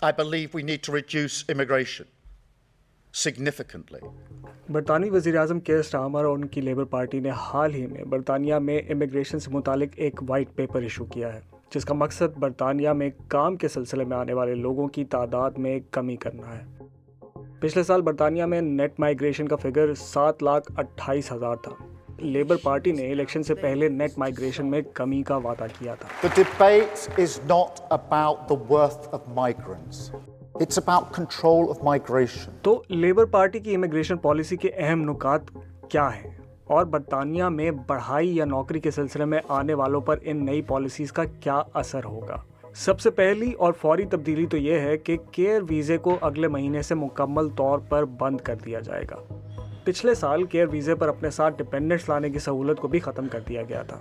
I believe we need to reduce immigration significantly. برطانوی وزیر اعظم care Starmer اور ان کی لیبر پارٹی نے حال ہی میں برطانیہ میں امیگریشن سے متعلق ایک وائٹ پیپر ایشو کیا ہے جس کا مقصد برطانیہ میں کام کے سلسلے میں آنے والے لوگوں کی تعداد میں کمی کرنا ہے۔ پچھلے سال برطانیہ میں نیٹ مائیگریشن کا فگر 7,28,000 تھا۔ لیبر پارٹی نے الیکشن سے پہلے نیٹ مائیگریشن میں کمی کا وعدہ کیا تھا۔ The debate is not about the worth of migrants. It's about control of migration. تو لیبر پارٹی کی امیگریشن پالیسی کے اہم نکات کیا ہیں اور برطانیہ میں پڑھائی یا نوکری کے سلسلے میں آنے والوں پر ان نئی پالیسیز کا کیا اثر ہوگا؟ سب سے پہلی اور فوری تبدیلی تو یہ ہے کہ کیئر ویزے کو اگلے مہینے سے مکمل طور پر بند کر دیا جائے گا۔ پچھلے سال کیئر ویزے پر اپنے ساتھ ڈپینڈنٹس لانے کی سہولت کو بھی ختم کر دیا گیا تھا۔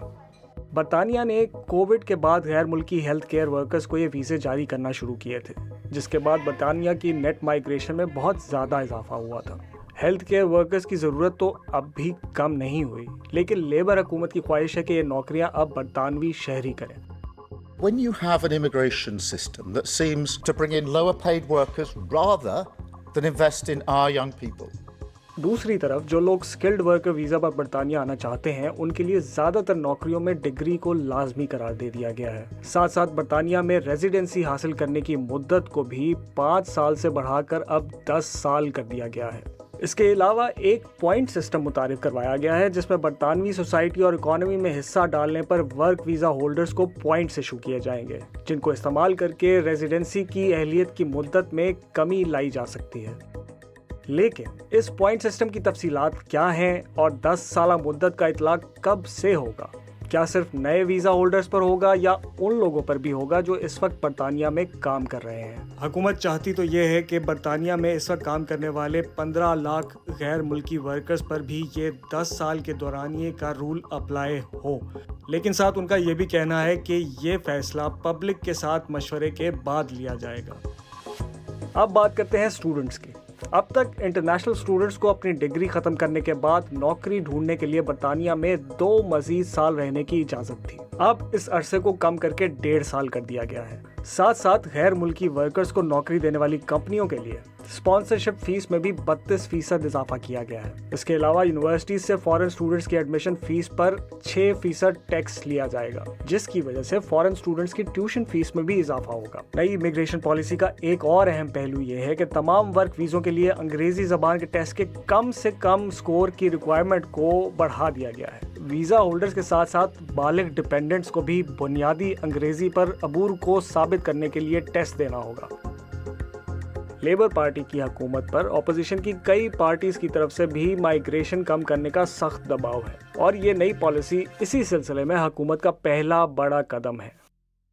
برطانیہ نے کووڈ کے بعد غیر ملکی ہیلتھ کیئر ورکرز کو یہ ویزے جاری کرنا شروع کیے تھے، جس کے بعد برطانیہ کی نیٹ مائیگریشن میں بہت زیادہ اضافہ ہوا تھا۔ ہیلتھ کیئر ورکرز کی ضرورت تو اب بھی کم نہیں ہوئی، لیکن لیبر حکومت کی خواہش ہے کہ یہ نوکریاں اب برطانوی شہری کریں۔ When you have an immigration system that seems to bring in lower paid workers rather than invest in our young people. دوسری طرف جو لوگ سکلڈ ورکر ویزا پر برطانیہ آنا چاہتے ہیں ان کے لیے زیادہ تر نوکریوں میں ڈگری کو لازمی قرار دے دیا گیا ہے۔ ساتھ ساتھ برطانیہ میں ریزیڈنسی حاصل کرنے کی مدت کو بھی 5 سال سے بڑھا کر اب 10 سال کر دیا گیا ہے۔ اس کے علاوہ ایک پوائنٹ سسٹم متعارف کروایا گیا ہے جس میں برطانوی سوسائٹی اور اکانومی میں حصہ ڈالنے پر ورک ویزا ہولڈرز کو پوائنٹس ایشو کیے جائیں گے، جن کو استعمال کر کے ریزیڈنسی کی اہلیت کی مدت میں کمی لائی جا سکتی ہے۔ لیکن اس پوائنٹ سسٹم کی تفصیلات کیا ہیں اور 10 سالہ مدت کا اطلاق کب سے ہوگا؟ کیا صرف نئے ویزا ہولڈرز پر ہوگا یا ان لوگوں پر بھی ہوگا جو اس وقت برطانیہ میں کام کر رہے ہیں؟ حکومت چاہتی تو یہ ہے کہ برطانیہ میں اس وقت کام کرنے والے 15 لاکھ غیر ملکی ورکرز پر بھی یہ 10 سال کے دورانیے کا رول اپلائی ہو، لیکن ساتھ ان کا یہ بھی کہنا ہے کہ یہ فیصلہ پبلک کے ساتھ مشورے کے بعد لیا جائے گا۔ اب بات کرتے ہیں اسٹوڈنٹس کی۔ اب تک انٹرنیشنل اسٹوڈنٹس کو اپنی ڈگری ختم کرنے کے بعد نوکری ڈھونڈنے کے لیے برطانیہ میں 2 مزید سال رہنے کی اجازت تھی۔ اب اس عرصے کو کم کر کے 1.5 سال کر دیا گیا ہے۔ ساتھ ساتھ غیر ملکی ورکرز کو نوکری دینے والی کمپنیوں کے لیے اسپانسرشپ فیس میں بھی 32% اضافہ کیا گیا ہے۔ اس کے علاوہ یونیورسٹیز سے فارن اسٹوڈنٹس کی ایڈمیشن فیس پر 6% ٹیکس لیا جائے گا، جس کی وجہ سے فارن اسٹوڈنٹس کی ٹیوشن فیس میں بھی اضافہ ہوگا۔ نئی امیگریشن پالیسی کا ایک اور اہم پہلو یہ ہے کہ تمام ورک ویزوں کے لیے انگریزی زبان کے ٹیسٹ کے کم سے کم سکور کی ریکوائرمنٹ کو بڑھا دیا گیا ہے۔ ویزا ہولڈرز کے ساتھ ساتھ بالغ ڈپینڈنٹس کو بھی بنیادی انگریزی پر عبور کو ثابت کرنے کے لیے ٹیسٹ دینا ہوگا۔ لیبر پارٹی کی حکومت پر اپوزیشن کی کئی پارٹیز کی طرف سے بھی مائیگریشن کم کرنے کا سخت دباؤ ہے، اور یہ نئی پالیسی اسی سلسلے میں حکومت کا پہلا بڑا قدم ہے۔